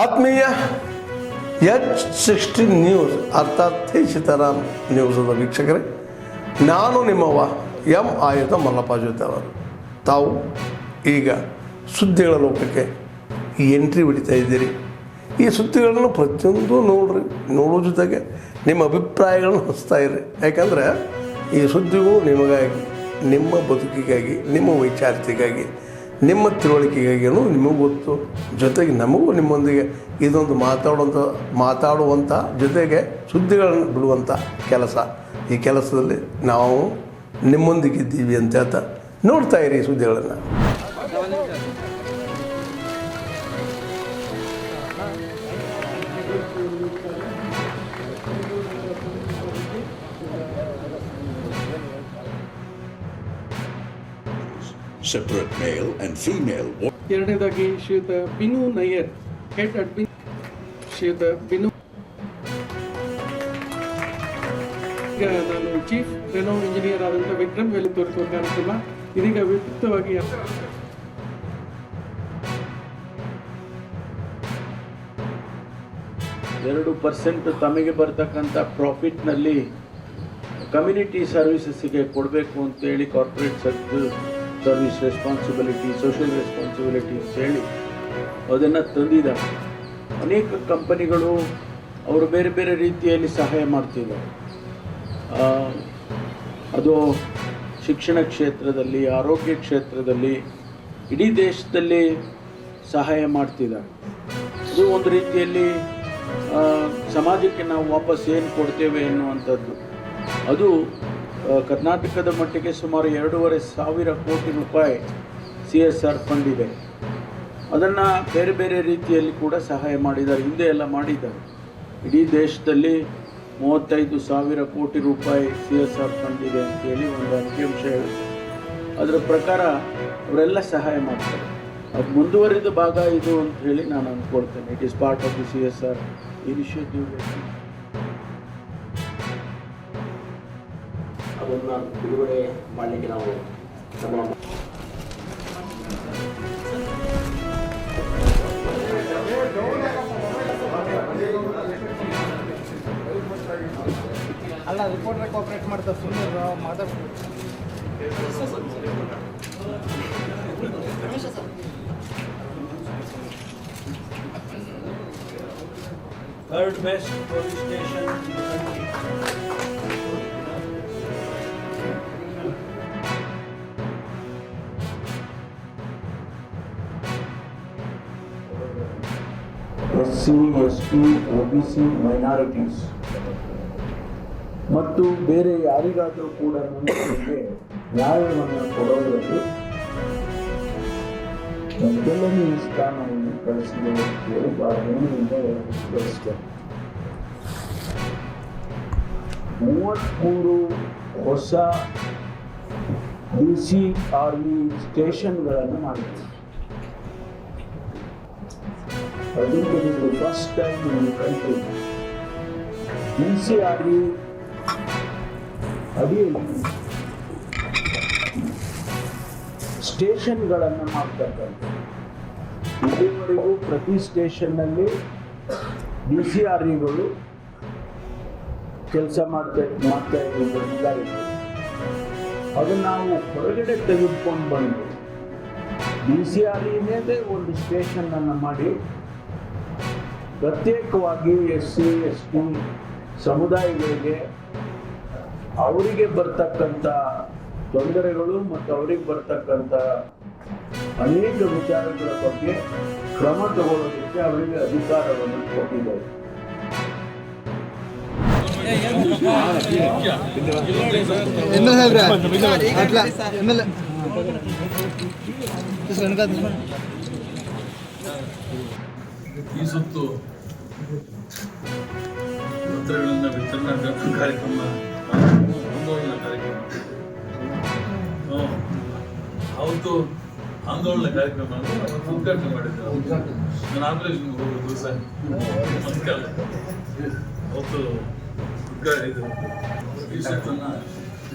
ಆತ್ಮೀಯ H16 news ಅರ್ಥಾತ್ ಸೀತಾರಾಮ್ ನ್ಯೂಸದ ವೀಕ್ಷಕರೇ, ನಾನು ನಿಮ್ಮವ ಎಂ ಆಯುಧ ಮಲ್ಲಪ್ಪ ಜೊತೆ ಅವರು. ತಾವು ಈಗ ಸುದ್ದಿಗಳ ಲೋಕಕ್ಕೆ ಎಂಟ್ರಿ ಹೊಡಿತಾ ಇದ್ದೀರಿ. ಈ ಸುದ್ದಿಗಳನ್ನು ಪ್ರತಿಯೊಂದು ನೋಡೋ ಜೊತೆಗೆ ನಿಮ್ಮ ಅಭಿಪ್ರಾಯಗಳನ್ನು ಹಂಚ್ತಾ ಇರ್ರಿ. ಯಾಕಂದರೆ ಈ ಸುದ್ದಿಗಳು ನಿಮಗಾಗಿ, ನಿಮ್ಮ ಬದುಕಿಗಾಗಿ, ನಿಮ್ಮ ವೈಚಾರಿಕೆಗಾಗಿ, ನಿಮ್ಮ ತಿಳುವಳಿಕೆಗಾಗಿಯೂ ನಿಮಗೂ ಗೊತ್ತು, ಜೊತೆಗೆ ನಮಗೂ ನಿಮ್ಮೊಂದಿಗೆ ಇದೊಂದು ಮಾತಾಡುವಂಥ ಜೊತೆಗೆ ಸುದ್ದಿಗಳನ್ನು ಬಿಡುವಂಥ ಕೆಲಸ. ಈ ಕೆಲಸದಲ್ಲಿ ನಾವು ನಿಮ್ಮೊಂದಿಗಿದ್ದೀವಿ ಅಂತ ಹೇಳ್ತಾ ನೋಡ್ತಾ ಇರಿ ಈ ಸುದ್ದಿಗಳನ್ನು. Separate male and female. ಎರಡನೇದಾಗಿ ಶ್ರೀಯುತ ಬಿನು ನಯ್ಯರ್, ಹೆಡ್ ಅಡ್ಮಿನ್ ಶ್ರೀಯುತ ಬಿನು. ಈಗ ನಾನು ಚೀಫ್ ರೆನೋ ಇಂಜಿನಿಯರ್ ಆದಂಥ ವಿಕ್ರಮ್ ವೇಲಿ ತೋರಿಸುವ ಕಾರ್ಯಕ್ರಮ ಇದೀಗ ವಿಸ್ತೃತವಾಗಿ 2% ತಮಗೆ ಬರ್ತಕ್ಕಂಥ ಪ್ರಾಫಿಟ್ನಲ್ಲಿ ಕಮ್ಯುನಿಟಿ ಸರ್ವಿಸಸ್ಗೆ ಕೊಡಬೇಕು ಅಂತೇಳಿ corporate service responsibility, social responsibility ಅಂತೇಳಿ ಅದನ್ನು ತಂದಿದ್ದಾರೆ. ಅನೇಕ ಕಂಪನಿಗಳು ಅವರು ಬೇರೆ ಬೇರೆ ರೀತಿಯಲ್ಲಿ ಸಹಾಯ ಮಾಡ್ತಿದ್ದಾರೆ. ಅದು ಶಿಕ್ಷಣ ಕ್ಷೇತ್ರದಲ್ಲಿ, ಆರೋಗ್ಯ ಕ್ಷೇತ್ರದಲ್ಲಿ, ಇಡೀ ದೇಶದಲ್ಲಿ ಸಹಾಯ ಮಾಡ್ತಿದ್ದಾರೆ. ಇದು ಒಂದು ರೀತಿಯಲ್ಲಿ ಸಮಾಜಕ್ಕೆ ನಾವು ವಾಪಸ್ ಏನು ಕೊಡ್ತೇವೆ ಎನ್ನುವಂಥದ್ದು. ಅದು ಕರ್ನಾಟಕದ ಮಟ್ಟಿಗೆ ಸುಮಾರು 2,500 ಕೋಟಿ ರೂಪಾಯಿ CSR ಫಂಡ್ ಇದೆ. ಅದನ್ನು ಬೇರೆ ಬೇರೆ ರೀತಿಯಲ್ಲಿ ಕೂಡ ಸಹಾಯ ಮಾಡಿದ್ದಾರೆ, ಹಿಂದೆ ಎಲ್ಲ ಮಾಡಿದ್ದಾರೆ. ಇಡೀ ದೇಶದಲ್ಲಿ 35,000 ಕೋಟಿ ರೂಪಾಯಿ CSR ಫಂಡ್ ಇದೆ ಅಂತೇಳಿ ಒಂದು ಅಂಕಿಅಂಶ ಹೇಳುತ್ತೆ. ಅದರ ಪ್ರಕಾರ ಅವರೆಲ್ಲ ಸಹಾಯ ಮಾಡ್ತಾರೆ. ಅದು ಮುಂದುವರಿದ ಭಾಗ ಇದು ಅಂತ ಹೇಳಿ ನಾನು ಅಂದ್ಕೊಳ್ತೇನೆ. It is part of the CSR initiative. ಅದನ್ನು ಬಿಡುಗಡೆ ಮಾಡಲಿಕ್ಕೆ ನಾವು ನಮ್ಮ ಅಲ್ಲ ರಿಪೋರ್ಟರ್ ಕೋಆಪರೇಟ್ ಮಾಡ್ತಾರೆ, ಸುಮ್ಮನೆ ಮಾತಾಡ್ತೀವಿ. Third best police station in the country. SC, ST, OBC, minorities ಮತ್ತು ಬೇರೆ ಯಾರಿಗಾದರೂ ಕೂಡ ನಮಗೆ ನ್ಯಾಯವನ್ನು ಕೊಡೋದರಲ್ಲಿ ಮೊದಲನೇ ಸ್ಥಾನವನ್ನು ಕಳಿಸಿದೆ ಅಂತೇಳಿ ಭಾಳ ಹೆಮ್ಮೆಯಿಂದ ಕಳಿಸ್ತೇನೆ. 33 ಹೊಸ DCRE ಸ್ಟೇಷನ್ಗಳನ್ನು ಮಾಡಿದೆ. ಅದು first time in country. DCRE ಅಡಿಯಲ್ಲಿ ಸ್ಟೇಷನ್ಗಳನ್ನು ಮಾಡ್ತಕ್ಕಂಥ. ಇಲ್ಲಿವರೆಗೂ ಪ್ರತಿ ಸ್ಟೇಷನ್ನಲ್ಲಿ DCREಗಳು ಕೆಲಸ ಮಾಡ್ತಾ ಇದ್ದಾರೆ. ಅದು ನಾವು ಹೊರಗಡೆ ತೆಗೆದುಕೊಂಡು ಬಂದು DCREನೇ ಒಂದು ಸ್ಟೇಷನನ್ನು ಮಾಡಿ ಪ್ರತ್ಯೇಕವಾಗಿ SC, ST ಸಮುದಾಯಗಳಿಗೆ ಅವರಿಗೆ ಬರ್ತಕ್ಕಂಥ ತೊಂದರೆಗಳು ಮತ್ತು ಅವರಿಗೆ ಬರ್ತಕ್ಕಂಥ ಅನೇಕ ವಿಚಾರಗಳ ಬಗ್ಗೆ ಕ್ರಮ ತಗೊಳ್ಳೋದಕ್ಕೆ ಅವರಿಗೆ ಅಧಿಕಾರವನ್ನು ಕೊಟ್ಟಿದ್ದಾರೆ. ಈ ಸುತ್ತು ಪತ್ರಗಳನ್ನು ವಿತರಣಾ ಕಾರ್ಯಕ್ರಮ, ಆಂದೋಲನ ಕಾರ್ಯಕ್ರಮ, ಅವತ್ತು ಆಂದೋಲನ ಕಾರ್ಯಕ್ರಮ ಉದ್ಘಾಟನೆ ಮಾಡಿದ್ದೆ. ನಾನು ಆಪರೇಷನ್ಗೆ ಹೋಗೋ ದಿವಸ ಮತ್ಕಲ್ಲ ಅವತ್ತು ಇದು ಈ ಸುತ್ತನ್ನು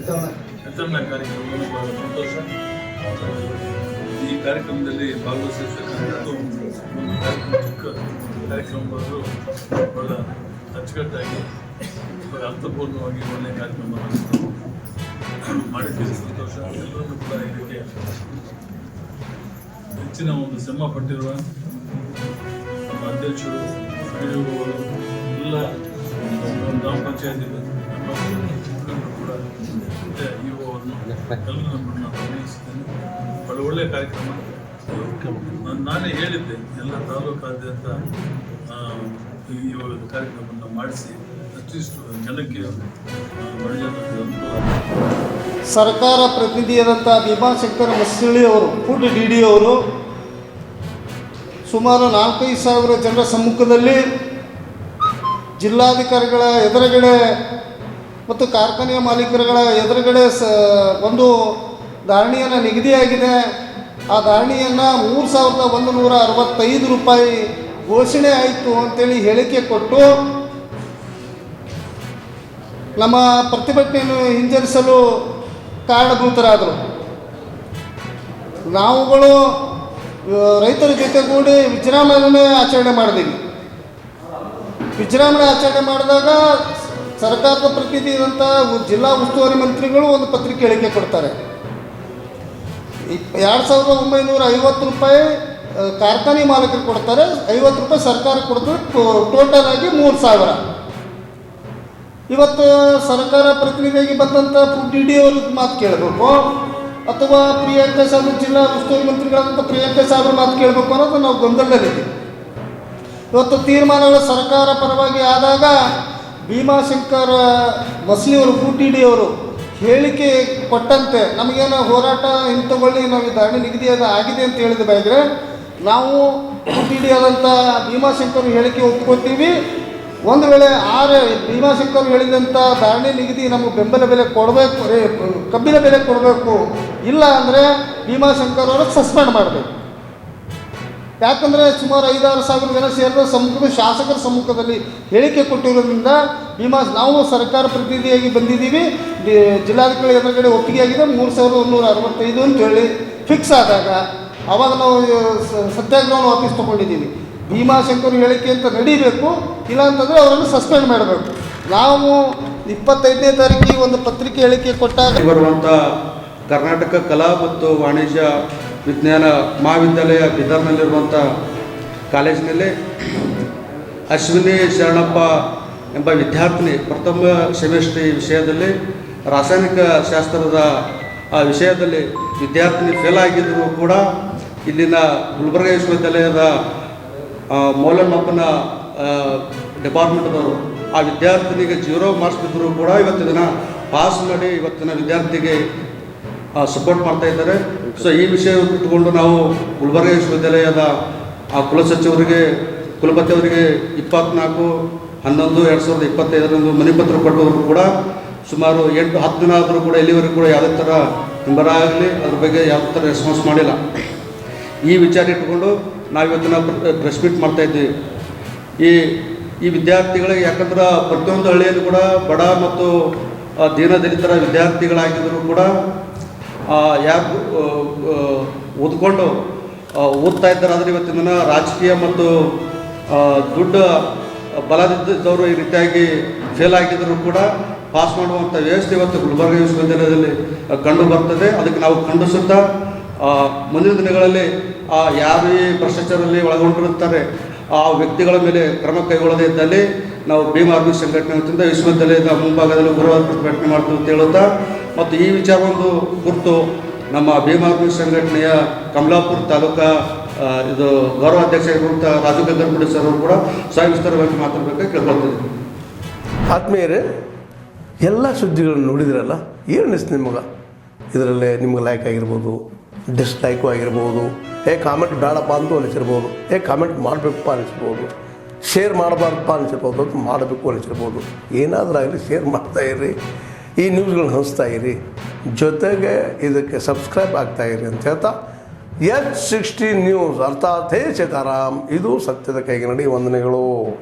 ವಿತರಣಾ ಕಾರ್ಯಕ್ರಮ ಬಹಳ ಸಂತೋಷ. ಈ ಕಾರ್ಯಕ್ರಮದಲ್ಲಿ ಭಾಗವಹಿಸಿರ್ತಕ್ಕಂಥದ್ದು ಒಂದು ಕಾರ್ಯಕ್ರಮ ಚಿಕ್ಕ ಕಾರ್ಯಕ್ರಮಗಳು ಬಹಳ ಅಚ್ಚುಕಟ್ಟಾಗಿ ಬಹಳ ಅರ್ಥಪೂರ್ಣವಾಗಿ ಒಳ್ಳೆಯ ಕಾರ್ಯಕ್ರಮ ಮಾಡಿದ್ದೀವಿ. ಸಂತೋಷ. ಎಲ್ಲರನ್ನೂ ಕೂಡ ಇದಕ್ಕೆ ಹೆಚ್ಚಿನ ಒಂದು ಶ್ರಮ ಪಟ್ಟಿರುವ ನಮ್ಮ ಅಧ್ಯಕ್ಷರು, ಅವರು ಎಲ್ಲ ಗ್ರಾಮ ಪಂಚಾಯತಿ ಮುಖಂಡರು ಕೂಡ ಮತ್ತು ಇವು ಅವರನ್ನು ಎಲ್ಲರೂ ನಮ್ಮನ್ನು ನಾನು ಅಭಿನಯಿಸಿದ್ದೇನೆ. ಬಹಳ ಒಳ್ಳೆಯ ಕಾರ್ಯಕ್ರಮ. ನಾನೇ ಹೇಳಿದ್ದೆ ಎಲ್ಲ ತಾಲೂಕಾದ್ಯಂತ ಈ ಒಂದು ಕಾರ್ಯಕ್ರಮವನ್ನು ಮಾಡಿಸಿ ಅಷ್ಟಿಷ್ಟು ಜನಕ್ಕೆ ಒಳ್ಳೆಯ ಸರ್ಕಾರ ಪ್ರತಿನಿಧಿಯಾದಂಥ ಭೀಮಾಶಂಕರ ಮಸ್ಸಳ್ಳಿ ಅವರು ಫುಡ್ DD ಅವರು ಸುಮಾರು 4-5 ಸಾವಿರ ಜನರ ಸಮ್ಮುಖದಲ್ಲಿ ಜಿಲ್ಲಾಧಿಕಾರಿಗಳ ಎದುರುಗಡೆ ಮತ್ತು ಕಾರ್ಖಾನೆಯ ಮಾಲೀಕರುಗಳ ಎದುರುಗಡೆ ಒಂದು ಧಾರಣೆಯನ್ನು ನಿಗದಿಯಾಗಿದೆ. ಆ ಧಾರಣೆಯನ್ನು 3,165 ರೂಪಾಯಿ ಘೋಷಣೆ ಆಯಿತು ಅಂತೇಳಿ ಹೇಳಿಕೆ ಕೊಟ್ಟು ನಮ್ಮ ಪ್ರತಿಭಟನೆಯನ್ನು ಹಿಂಜರಿಸಲು ಕಾರಣಭೂತರಾದರು. ನಾವುಗಳು ರೈತರ ಜೊತೆಗೂಡಿ ವಿಜೃಂಭಣೆ ಆಚರಣೆ ಮಾಡಿದ್ದೀವಿ. ವಿಜೃಂಭಣೆ ಆಚರಣೆ ಮಾಡಿದಾಗ ಸರ್ಕಾರದ ಪ್ರತಿನಿಧಿಯಾದಂಥ ಜಿಲ್ಲಾ ಉಸ್ತುವಾರಿ ಮಂತ್ರಿಗಳು ಒಂದು ಪತ್ರಿಕೆ ಹೇಳಿಕೆ ಕೊಡ್ತಾರೆ. 2,950 ರೂಪಾಯಿ ಕಾರ್ಖಾನೆ ಮಾಲೀಕರು ಕೊಡ್ತಾರೆ, 50 ರೂಪಾಯಿ ಸರ್ಕಾರ ಕೊಡ್ತಾರೆ, ಟೋಟಲ್ ಆಗಿ 3,000. ಇವತ್ತು ಸರ್ಕಾರ ಪ್ರತಿನಿಧಿಯಾಗಿ ಬಂದಂಥ ಫುಡ್ DD ಅವ್ರಿಗೆ ಮಾತು ಕೇಳಬೇಕು ಅಥವಾ ಪ್ರಿಯಾಂಕಾ ಸಾಹೇಬ್ ಜಿಲ್ಲಾ ಉಸ್ತುವಾರಿ ಮಂತ್ರಿಗಳಾದಂಥ ಪ್ರಿಯಾಂಕಾ ಸಾಹೇಬ್ರ ಮಾತು ಕೇಳಬೇಕು ಅನ್ನೋದು ನಾವು ಗೊಂದಲದಲ್ಲಿದ್ದೀವಿ. ಇವತ್ತು ತೀರ್ಮಾನಗಳು ಸರ್ಕಾರ ಪರವಾಗಿ ಆದಾಗ ಭೀಮಾಶಂಕರ ಮಸ್ಲಿ ಅವರು ಫುಡ್ DD ಅವರು ಹೇಳಿಕೆ ಕೊಟ್ಟಂತೆ ನಮಗೇನು ಹೋರಾಟ ಇಂಥಗೊಳ್ಳಿ ನಾವು ಧಾರಣೆ ನಿಗದಿಯಾದ ಆಗಿದೆ ಅಂತ ಹೇಳಿದ ಬಗ್ಗೆ ನಾವು ಫುಡ್ DD ಆದಂಥ ಭೀಮಾಶಂಕರ್ ಹೇಳಿಕೆ ಒಪ್ಕೊತೀವಿ. ಒಂದು ವೇಳೆ ಭೀಮಾಶಂಕರ್ ಹೇಳಿದಂಥ ಧಾರಣೆ ನಿಗದಿ ನಮಗೆ ಬೆಂಬಲ ಬೆಲೆ ಕೊಡಬೇಕು, ಕಬ್ಬಿನ ಬೆಲೆ ಕೊಡಬೇಕು. ಇಲ್ಲ ಅಂದರೆ ಭೀಮಾಶಂಕರ್ ಅವರು ಸಸ್ಪೆಂಡ್ ಮಾಡಬೇಕು. ಯಾಕಂದರೆ ಸುಮಾರು 5-6 ಸಾವಿರ ಜನ ಸೇರಿದ ಶಾಸಕರ ಸಮ್ಮುಖದಲ್ಲಿ ಹೇಳಿಕೆ ಕೊಟ್ಟಿರೋದ್ರಿಂದ ನಾವು ಸರ್ಕಾರ ಪ್ರತಿನಿಧಿಯಾಗಿ ಬಂದಿದ್ದೀವಿ. ಜಿಲ್ಲಾಧಿಕಾರಿ ಎದುರುಗಡೆ ಒಪ್ಪಿಗೆ ಆಗಿದೆ 3,165 ಅಂತ ಹೇಳಿ ಫಿಕ್ಸ್ ಆದಾಗ ಆವಾಗ ನಾವು ಸತ್ಯಾಗ್ರಹವನ್ನು ವಾಪಸ್ ತೊಗೊಂಡಿದ್ದೀವಿ. ಭೀಮಾಶಂಕರ್ ಹೇಳಿಕೆ ಅಂತ ನಡೀಬೇಕು, ಇಲ್ಲಾಂತಂದರೆ ಅವರನ್ನು ಸಸ್ಪೆಂಡ್ ಮಾಡಬೇಕು. ನಾವು 25ನೇ ತಾರೀಕಿಗೆ ಒಂದು ಪತ್ರಿಕೆ ಹೇಳಿಕೆ ಕೊಟ್ಟಾಗ ಬರುವಂಥ ಕರ್ನಾಟಕ ಕಲಾ ಮತ್ತು ವಾಣಿಜ್ಯ ವಿಜ್ಞಾನ ಮಹಾವಿದ್ಯಾಲಯ ಬೀದರ್ನಲ್ಲಿರುವಂಥ ಕಾಲೇಜಿನಲ್ಲಿ ಅಶ್ವಿನಿ ಶರಣಪ್ಪ ಎಂಬ ವಿದ್ಯಾರ್ಥಿನಿ ಪ್ರಥಮ ಸೆಮಿಸ್ಟರ್ ವಿಷಯದಲ್ಲಿ ರಾಸಾಯನಿಕ ಶಾಸ್ತ್ರದ ಆ ವಿಷಯದಲ್ಲಿ ವಿದ್ಯಾರ್ಥಿನಿ ಫೇಲ್ ಆಗಿದ್ದರೂ ಕೂಡ ಇಲ್ಲಿನ ಗುಲ್ಬರ್ಗ ವಿಶ್ವವಿದ್ಯಾಲಯದ ಮೌಲ್ಯಮಾಪನ ಡಿಪಾರ್ಟ್ಮೆಂಟ್ದವರು ಆ ವಿದ್ಯಾರ್ಥಿನಿಗೆ 0 ಮಾರ್ಕ್ಸ್ ಬಿದ್ದರೂ ಕೂಡ ಇವತ್ತಿನ ದಿನ ಪಾಸ್ ಮಾಡಿ ಇವತ್ತಿನ ವಿದ್ಯಾರ್ಥಿಗೆ ಸಪೋರ್ಟ್ ಮಾಡ್ತಾ ಇದ್ದಾರೆ. ಸೊ ಈ ವಿಷಯ ಇಟ್ಟುಕೊಂಡು ನಾವು ಗುಲ್ಬರ್ಗ ವಿಶ್ವವಿದ್ಯಾಲಯದ ಕುಲಸಚಿವರಿಗೆ ಕುಲಪತಿ ಅವರಿಗೆ 24/11/2025 ಮನವಿ ಪತ್ರ ಕೊಟ್ಟವರು ಕೂಡ ಸುಮಾರು 8-10 ದಿನ ಆದರೂ ಕೂಡ ಇಲ್ಲಿವರೆಗೂ ಕೂಡ ಯಾವುದೇ ಥರ ಹಿಂಬರ ಆಗಲಿ ಅದ್ರ ಬಗ್ಗೆ ಯಾವುದೇ ಥರ ರೆಸ್ಪಾನ್ಸ್ ಮಾಡಿಲ್ಲ. ಈ ವಿಚಾರ ಇಟ್ಕೊಂಡು ನಾವಿವತ್ತಿನ ಪ್ರೆಸ್ ಮೀಟ್ ಮಾಡ್ತಾಯಿದ್ದೀವಿ. ಈ ವಿದ್ಯಾರ್ಥಿಗಳಿಗೆ ಯಾಕಂದ್ರೆ ಪ್ರತಿಯೊಂದು ಹಳ್ಳಿಯಲ್ಲಿ ಕೂಡ ಬಡ ಮತ್ತು ದೀನದಲಿತರ ವಿದ್ಯಾರ್ಥಿಗಳಾಗಿದ್ದರೂ ಕೂಡ ಯಾಕೆ ಓದ್ಕೊಂಡು ಓದ್ತಾ ಇದ್ದಾರೆ. ಆದರೆ ಇವತ್ತಿನ ದಿನ ರಾಜಕೀಯ ಮತ್ತು ದುಡ್ಡು ಬಲದಿದ್ದವರು ಈ ರೀತಿಯಾಗಿ ಫೇಲ್ ಆಗಿದ್ದರೂ ಕೂಡ ಪಾಸ್ ಮಾಡುವಂಥ ವ್ಯವಸ್ಥೆ ಇವತ್ತು ಗುಲ್ಬರ್ಗ ವಿಶ್ವವಿದ್ಯಾಲಯದಲ್ಲಿ ಕಂಡು ಬರ್ತದೆ. ಅದಕ್ಕೆ ನಾವು ಖಂಡಿಸುತ್ತಾ ಮುಂದಿನ ದಿನಗಳಲ್ಲಿ ಯಾರು ಈ ಭ್ರಷ್ಟಾಚಾರದಲ್ಲಿ ಒಳಗೊಂಡಿರುತ್ತಾರೆ ಆ ವ್ಯಕ್ತಿಗಳ ಮೇಲೆ ಕ್ರಮ ಕೈಗೊಳ್ಳದೇ ಇದ್ದಲ್ಲಿ ನಾವು ಭೀಮ್ ಆರ್ಮಿ ಸಂಘಟನೆ ವತಿಯಿಂದ ವಿಶ್ವವಿದ್ಯಾಲಯದ ಮುಂಭಾಗದಲ್ಲಿ ಗುರುವಾರ ಪ್ರತಿಭಟನೆ ಮಾಡ್ತೀವಿ ಅಂತ ಹೇಳುತ್ತಾ, ಮತ್ತು ಈ ವಿಚಾರವೊಂದು ಕುರಿತು ನಮ್ಮ ಭೀಮ್ ಆರ್ಮಿ ಸಂಘಟನೆಯ ಕಮಲಾಪುರ ತಾಲೂಕಾ ಗೌರವಾಧ್ಯಕ್ಷರಾಗಿರುವಂಥ ರಾಜು ಗಂಗನಗುಡಿ ಸರ್ ಅವರು ಕೂಡ ಸವಿಸ್ತಾರವಾಗಿ ಮಾತಾಡಬೇಕಾಗಿ ಕೇಳ್ಕೊಳ್ತಿದ್ದೀವಿ. ಆತ್ಮೀಯರೇ, ಎಲ್ಲ ಸುದ್ದಿಗಳನ್ನು ನೋಡಿದ್ರಲ್ಲ, ಏನು ಅನಿಸ್ತು ನಿಮಗೆ? ಇದರಲ್ಲೇ ನಿಮ್ಗೆ ಲೈಕ್ ಆಗಿರ್ಬೋದು, ಡಿಸ್ಲೈಕು ಆಗಿರ್ಬೋದು, ಕಾಮೆಂಟ್ ಬೇಡಪ್ಪ ಅಂತೂ ಅನಿಸಿರ್ಬೋದು, ಕಾಮೆಂಟ್ ಮಾಡಬೇಕಪ್ಪ ಅನಿಸಿರ್ಬೋದು, ಶೇರ್ ಮಾಡಬಾರ್ದಪ್ಪ ಅನಿಸಿರ್ಬೋದು, ಅದು ಮಾಡಬೇಕು ಅನಿಸಿರ್ಬೋದು. ಏನಾದರೂ ಆಗಲಿ ಶೇರ್ ಮಾಡ್ತಾಯಿರಿ, ಈ ನ್ಯೂಸ್ಗಳನ್ನ ಹಂಚ್ತಾ ಇರಿ, ಜೊತೆಗೆ ಇದಕ್ಕೆ ಸಬ್ಸ್ಕ್ರೈಬ್ ಆಗ್ತಾಯಿರಿ ಅಂತ ಹೇಳ್ತಾ H60 ನ್ಯೂಸ್ ಅರ್ಥಾತ್ ಹೇ ಸೀತಾರಾಮ್, ಇದು ಸತ್ಯದ ಕೈಗೆ ನಡಿ. ವಂದನೆಗಳು.